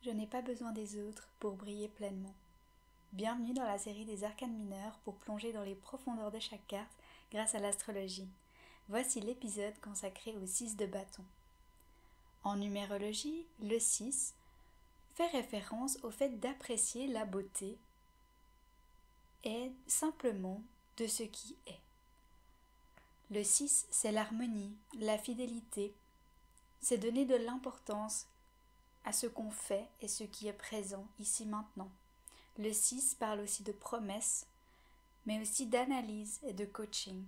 je n'ai pas besoin des autres pour briller pleinement. Bienvenue dans la série des arcanes mineurs pour plonger dans les profondeurs de chaque carte grâce à l'astrologie. Voici l'épisode consacré au 6 de bâton. En numérologie, le 6 fait référence au fait d'apprécier la beauté et simplement de ce qui est. Le 6, c'est l'harmonie, la fidélité, c'est donner de l'importance à ce qu'on fait et ce qui est présent ici maintenant. Le 6 parle aussi de promesses, mais aussi d'analyse et de coaching.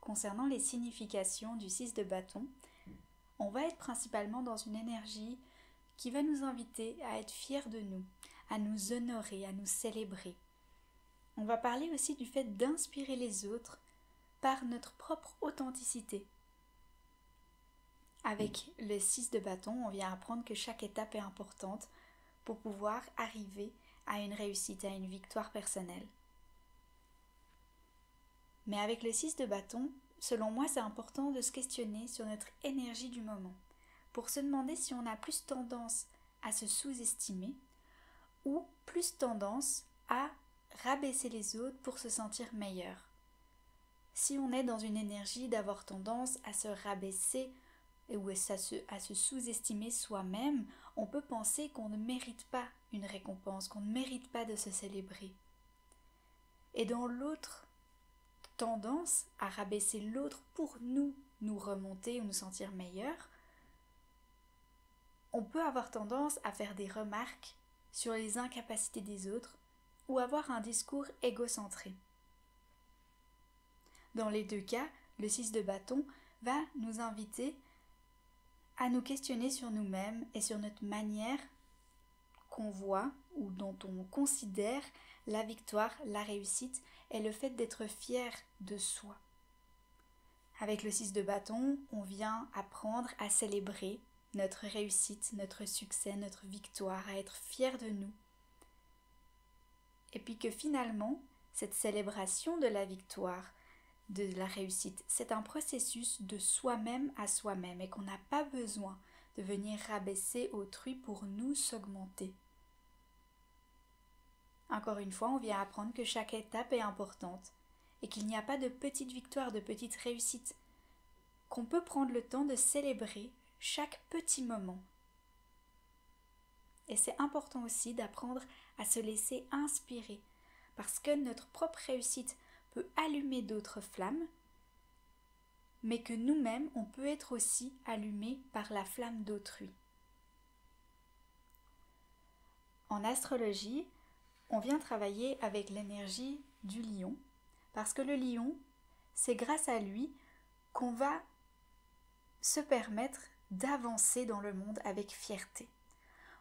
Concernant les significations du 6 de bâton, on va être principalement dans une énergie qui va nous inviter à être fiers de nous, à nous honorer, à nous célébrer. On va parler aussi du fait d'inspirer les autres par notre propre authenticité. Avec le 6 de bâton, on vient apprendre que chaque étape est importante pour pouvoir arriver à une réussite, à une victoire personnelle. Mais avec le 6 de bâton, selon moi, c'est important de se questionner sur notre énergie du moment, pour se demander si on a plus tendance à se sous-estimer ou plus tendance à rabaisser les autres pour se sentir meilleur. Si on est dans une énergie d'avoir tendance à se rabaisser ou à se sous-estimer soi-même, on peut penser qu'on ne mérite pas une récompense, qu'on ne mérite pas de se célébrer. Et dans l'autre tendance à rabaisser l'autre pour nous remonter ou nous sentir meilleurs, on peut avoir tendance à faire des remarques sur les incapacités des autres ou avoir un discours égocentré. Dans les deux cas, le 6 de bâton va nous inviter à nous questionner sur nous-mêmes et sur notre manière qu'on voit ou dont on considère la victoire, la réussite et le fait d'être fier de soi. Avec le 6 de bâton, on vient apprendre à célébrer notre réussite, notre succès, notre victoire, à être fier de nous. Et puis que finalement, cette célébration de la victoire, de la réussite, c'est un processus de soi-même à soi-même et qu'on n'a pas besoin de venir rabaisser autrui pour nous s'augmenter. Encore une fois, on vient apprendre que chaque étape est importante et qu'il n'y a pas de petites victoires, de petites réussites, qu'on peut prendre le temps de célébrer chaque petit moment. Et c'est important aussi d'apprendre à se laisser inspirer parce que notre propre réussite peut allumer d'autres flammes, mais que nous-mêmes, on peut être aussi allumés par la flamme d'autrui. En astrologie, on vient travailler avec l'énergie du lion, parce que le lion, c'est grâce à lui qu'on va se permettre d'avancer dans le monde avec fierté.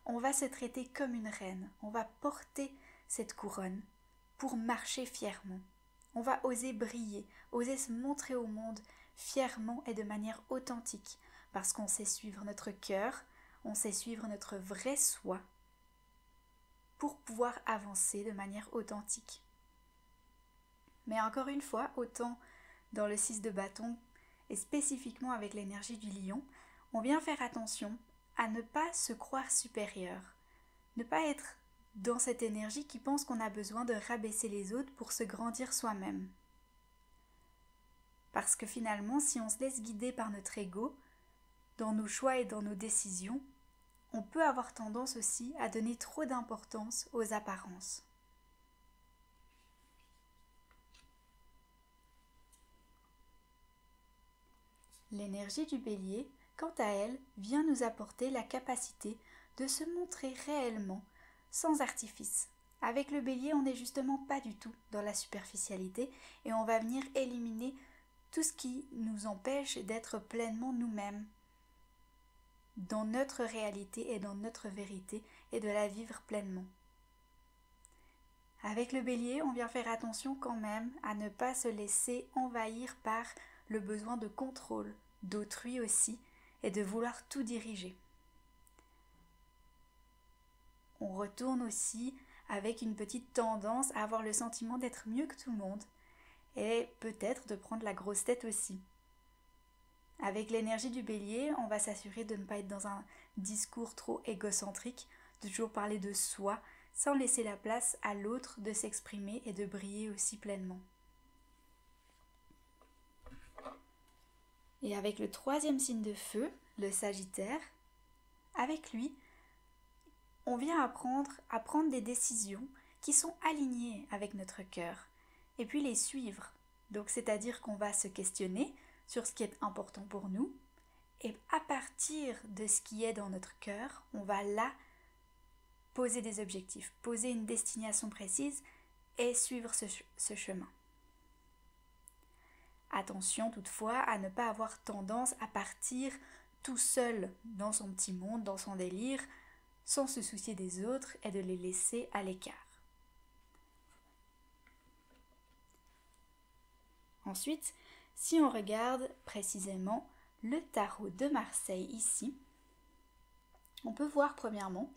On va se traiter comme une reine, on va porter cette couronne pour marcher fièrement. On va oser briller, oser se montrer au monde fièrement et de manière authentique, parce qu'on sait suivre notre cœur, on sait suivre notre vrai soi, pour pouvoir avancer de manière authentique. Mais encore une fois, autant dans le 6 de bâton, et spécifiquement avec l'énergie du lion, on vient faire attention à ne pas se croire supérieur, ne pas être dans cette énergie qui pense qu'on a besoin de rabaisser les autres pour se grandir soi-même. Parce que finalement, si on se laisse guider par notre ego, dans nos choix et dans nos décisions, on peut avoir tendance aussi à donner trop d'importance aux apparences. L'énergie du bélier, quant à elle, vient nous apporter la capacité de se montrer réellement, sans artifice. Avec le bélier, on n'est justement pas du tout dans la superficialité et on va venir éliminer tout ce qui nous empêche d'être pleinement nous-mêmes, dans notre réalité et dans notre vérité et de la vivre pleinement. Avec le bélier, on vient faire attention quand même à ne pas se laisser envahir par le besoin de contrôle d'autrui aussi et de vouloir tout diriger. On retourne aussi avec une petite tendance à avoir le sentiment d'être mieux que tout le monde et peut-être de prendre la grosse tête aussi. Avec l'énergie du bélier, on va s'assurer de ne pas être dans un discours trop égocentriques, de toujours parler de soi, sans laisser la place à l'autre de s'exprimer et de briller aussi pleinement. Et avec le troisième signe de feu, le Sagittaire, avec lui, on vient apprendre à prendre des décisions qui sont alignées avec notre cœur, et puis les suivre. Donc c'est-à-dire qu'on va se questionner sur ce qui est important pour nous, et à partir de ce qui est dans notre cœur, on va là poser des objectifs, poser une destination précise et suivre ce chemin. Attention toutefois à ne pas avoir tendance à partir tout seul dans son petit monde, dans son délire, sans se soucier des autres et de les laisser à l'écart. Ensuite, si on regarde précisément le tarot de Marseille ici, on peut voir premièrement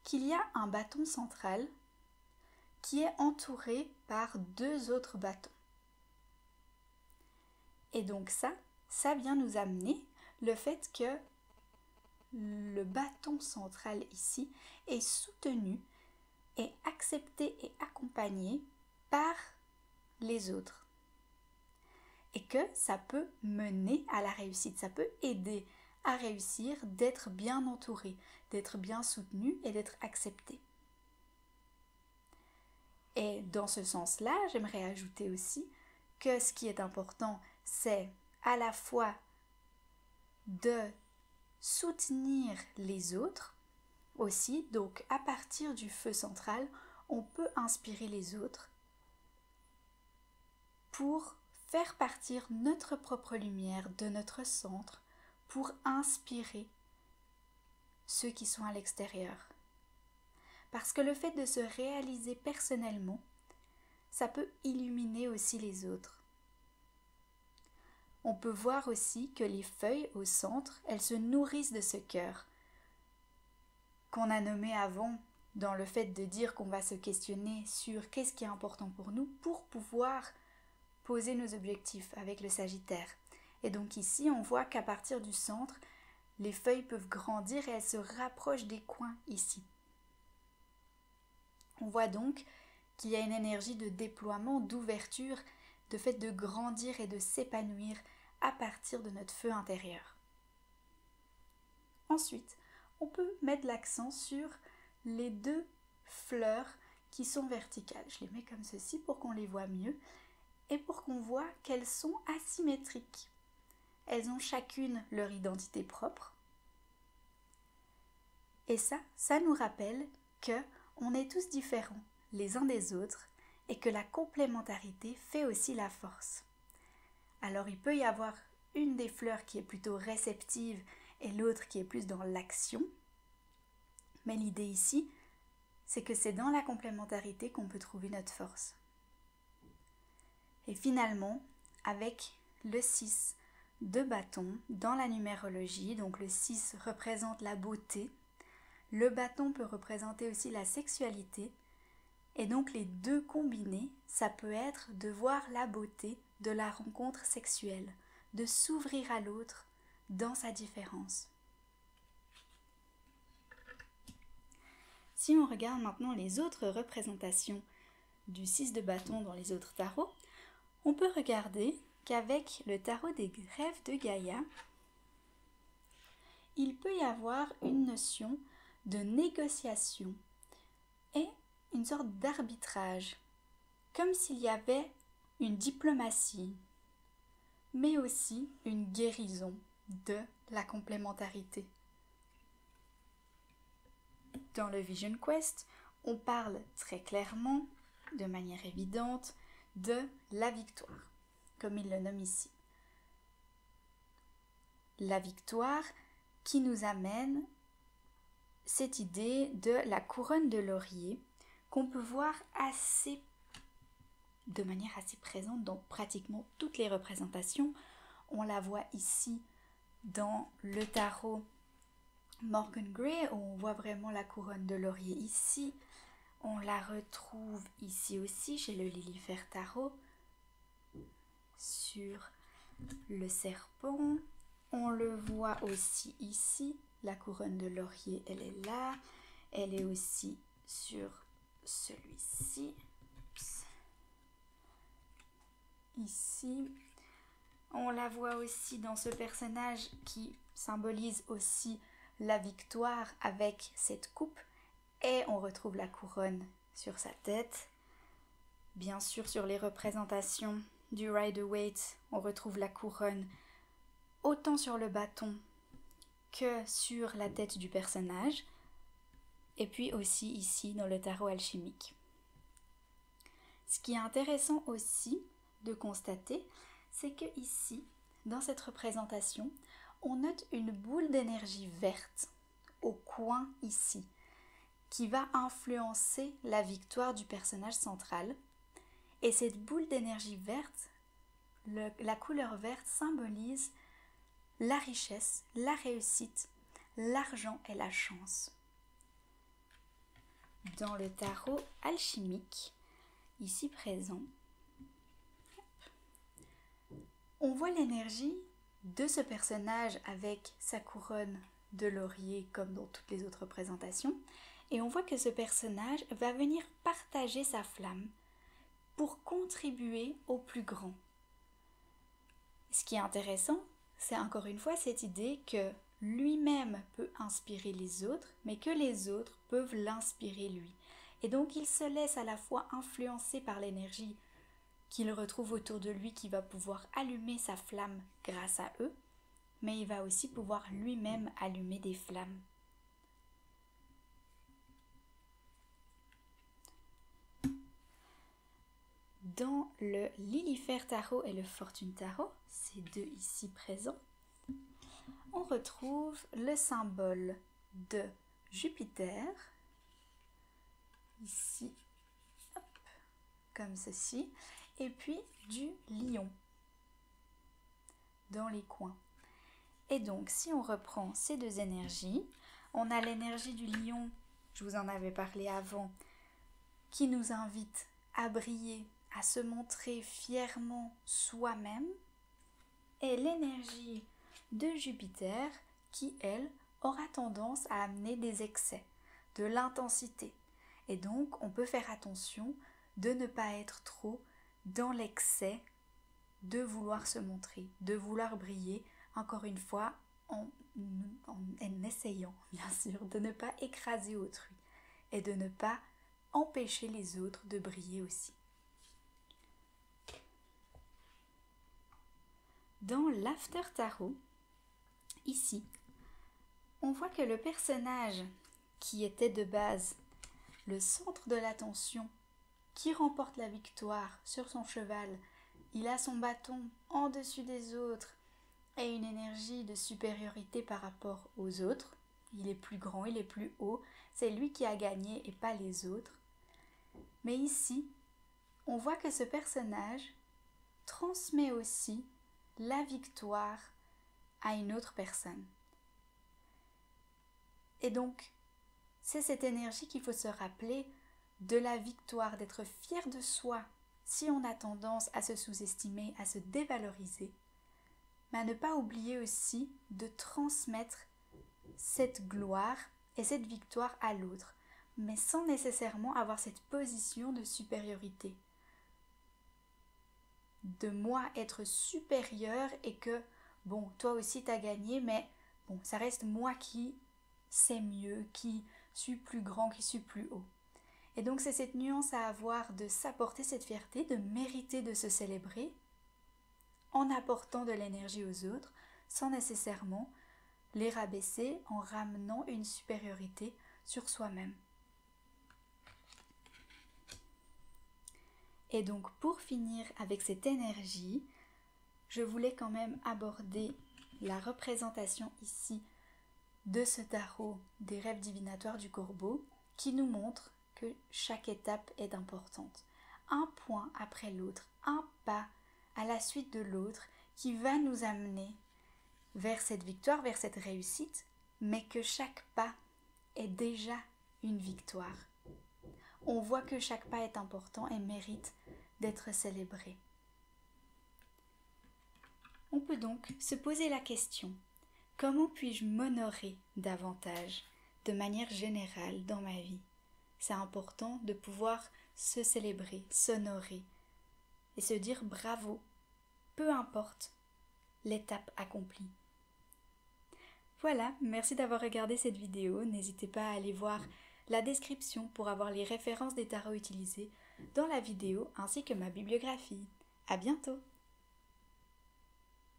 qu'il y a un bâton central qui est entouré par 2 autres bâtons. Et donc ça vient nous amener le fait que le bâton central ici est soutenu, est accepté et accompagné par les autres. Et que ça peut mener à la réussite, ça peut aider à réussir d'être bien entouré, d'être bien soutenu et d'être accepté. Et dans ce sens-là, j'aimerais ajouter aussi que ce qui est important, c'est à la fois de soutenir les autres aussi, donc à partir du feu central, on peut inspirer les autres pour faire partir notre propre lumière de notre centre, pour inspirer ceux qui sont à l'extérieur. Parce que le fait de se réaliser personnellement, ça peut illuminer aussi les autres. On peut voir aussi que les feuilles au centre, elles se nourrissent de ce cœur qu'on a nommé avant dans le fait de dire qu'on va se questionner sur qu'est-ce qui est important pour nous pour pouvoir poser nos objectifs avec le Sagittaire. Et donc ici, on voit qu'à partir du centre, les feuilles peuvent grandir et elles se rapprochent des coins ici. On voit donc qu'il y a une énergie de déploiement, d'ouverture, de fait de grandir et de s'épanouir à partir de notre feu intérieur. Ensuite, on peut mettre l'accent sur les 2 fleurs qui sont verticales. Je les mets comme ceci pour qu'on les voit mieux et pour qu'on voit qu'elles sont asymétriques. Elles ont chacune leur identité propre. Et ça nous rappelle qu'on est tous différents les uns des autres et que la complémentarité fait aussi la force. Alors il peut y avoir une des fleurs qui est plutôt réceptive et l'autre qui est plus dans l'action. Mais l'idée ici, c'est que c'est dans la complémentarité qu'on peut trouver notre force. Et finalement, avec le 6 de bâton dans la numérologie, donc le 6 représente la beauté, le bâton peut représenter aussi la sexualité, et donc les 2 combinés, ça peut être de voir la beauté de la rencontre sexuelle, de s'ouvrir à l'autre dans sa différence. Si on regarde maintenant les autres représentations du 6 de bâton dans les autres tarots, on peut regarder qu'avec le tarot des rêves de Gaïa, il peut y avoir une notion de négociation et une sorte d'arbitrage, comme s'il y avait une diplomatie, mais aussi une guérison de la complémentarité. Dans le Vision Quest, on parle très clairement, de manière évidente, de la victoire, comme il le nomme ici. La victoire qui nous amène cette idée de la couronne de laurier qu'on peut voir de manière assez présente dans pratiquement toutes les représentations. On la voit ici dans le tarot Morgan Gray, où on voit vraiment la couronne de laurier ici. On la retrouve ici aussi chez le Lilifer Tarot, sur le serpent. On le voit aussi ici la couronne de laurier, elle est là. Elle est aussi sur celui-ci. Ici. On la voit aussi dans ce personnage qui symbolise aussi la victoire avec cette coupe. Et on retrouve la couronne sur sa tête. Bien sûr, sur les représentations du Rider-Waite, on retrouve la couronne autant sur le bâton que sur la tête du personnage. Et puis aussi ici dans le tarot alchimique. Ce qui est intéressant aussi de constater, c'est que ici, dans cette représentation, on note une boule d'énergie verte au coin ici, qui va influencer la victoire du personnage central. Et cette boule d'énergie verte, la couleur verte symbolise la richesse, la réussite, l'argent et la chance. Dans le tarot alchimique, ici présent, on voit l'énergie de ce personnage avec sa couronne de laurier comme dans toutes les autres représentations. Et on voit que ce personnage va venir partager sa flamme pour contribuer au plus grand. Ce qui est intéressant, c'est encore une fois cette idée que lui-même peut inspirer les autres, mais que les autres peuvent l'inspirer lui. Et donc il se laisse à la fois influencer par l'énergie qu'il retrouve autour de lui, qui va pouvoir allumer sa flamme grâce à eux, mais il va aussi pouvoir lui-même allumer des flammes. Dans le Lilifer Tarot et le Fortune Tarot, ces deux ici présents, on retrouve le symbole de Jupiter, ici, hop, comme ceci, et puis du lion, dans les coins. Et donc, si on reprend ces deux énergies, on a l'énergie du lion, je vous en avais parlé avant, qui nous invite à briller, à se montrer fièrement soi-même, et l'énergie de Jupiter qui, elle, aura tendance à amener des excès, de l'intensité. Et donc, on peut faire attention de ne pas être trop dans l'excès de vouloir se montrer, de vouloir briller, encore une fois, en essayant, bien sûr, de ne pas écraser autrui et de ne pas empêcher les autres de briller aussi. Dans l'After Tarot, ici, on voit que le personnage qui était de base le centre de l'attention, qui remporte la victoire sur son cheval, il a son bâton en dessus des autres et une énergie de supériorité par rapport aux autres. Il est plus grand, il est plus haut, c'est lui qui a gagné et pas les autres. Mais ici, on voit que ce personnage transmet aussi la victoire à une autre personne. Et donc, c'est cette énergie qu'il faut se rappeler de la victoire, d'être fier de soi. Si on a tendance à se sous-estimer, à se dévaloriser, mais à ne pas oublier aussi de transmettre cette gloire et cette victoire à l'autre, mais sans nécessairement avoir cette position de supériorité. De moi être supérieur et que, bon, toi aussi t'as gagné, mais bon, ça reste moi qui sais mieux, qui suis plus grand, qui suis plus haut. Et donc c'est cette nuance à avoir de s'apporter cette fierté, de mériter de se célébrer en apportant de l'énergie aux autres, sans nécessairement les rabaisser en ramenant une supériorité sur soi-même. Et donc pour finir avec cette énergie, je voulais quand même aborder la représentation ici de ce tarot des rêves divinatoires du Corbeau qui nous montre que chaque étape est importante. Un point après l'autre, un pas à la suite de l'autre qui va nous amener vers cette victoire, vers cette réussite, mais que chaque pas est déjà une victoire. On voit que chaque pas est important et mérite d'être célébré. On peut donc se poser la question, Comment puis-je m'honorer davantage, de manière générale, dans ma vie? C'est important de pouvoir se célébrer, s'honorer et se dire bravo, peu importe l'étape accomplie. Voilà, merci d'avoir regardé cette vidéo. N'hésitez pas à aller voir la description pour avoir les références des tarots utilisés dans la vidéo ainsi que ma bibliographie. À bientôt!